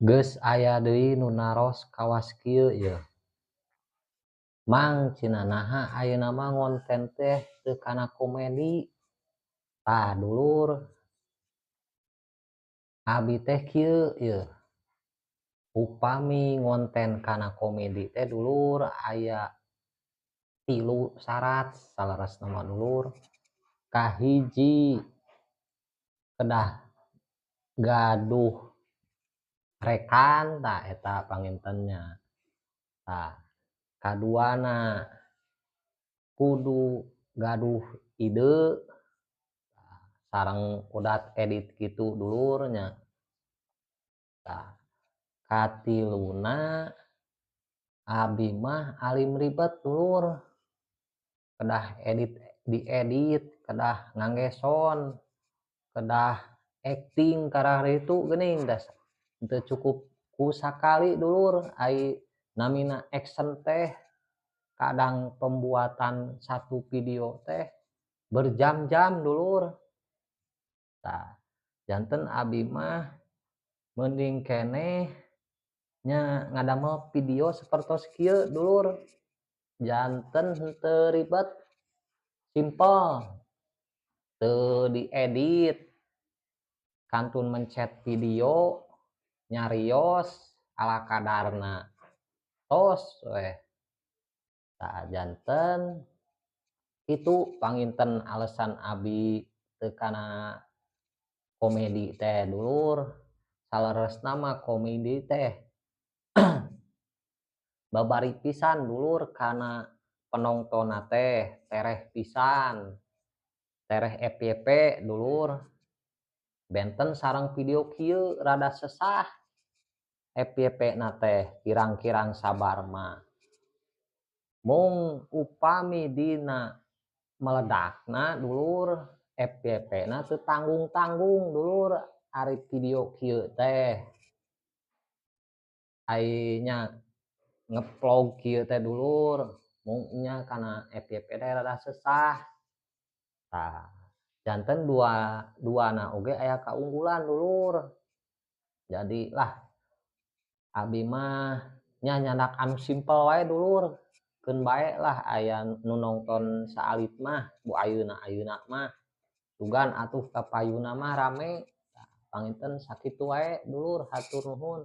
Geus aya deui nu naros kawas kieu yeuh. Mang cenah naha ayeuna mah ngonten teh teu kana komedi. Tah dulur, abi teh kieu yeuh, upami ngonten kana komedi teh dulur aya 3 syarat salaresna mah dulur. Kahiji, kedah gaduh rekan tah eta pangintennya. Tah kaduana kudu gaduh ide sareng udat edit kitu dulur nya. Tah katiluna abi mah alim ribet dulur, kedah diedit, kedah ngangge sound, kedah acting karare itu geuning da teu cukup ku sakali dulur ai namina action teh kadang pembuatan satu video teh berjam-jam dulur. Tah janten abi mah mending keneh nya ngadamel video sapertos kieu dulur, janten henteu ribet, simpel, teu diedit, kantun mencet video nyarios ala kadarna tos we. Tah janten itu panginten alesan abi teu kana komedi teh dulur. Saleresna mah komedi teh babari pisan dulur kana penontonna teh tereh pisan, tereh FYP dulur. Benten sareng video kieu rada sesah FYP-na teh kirang-kirang sabar mah. Mung upami dina meledakna dulur FYP-na teu tanggung-tanggung dulur ari video kieu teh. Ai nya ngeplog kieu teh dulur mung nya kana FYP teh rada sesah. Tah janten duana oge aya kaunggulan dulur. Jadi lah abi mah nya nyandak anu simpel wae dulur. Keun bae lah aya nu nongton saalit mah bu ayeuna mah. Sugan atuh kapayuna mah rame. Panginten sakitu wae dulur, hatur nuhun.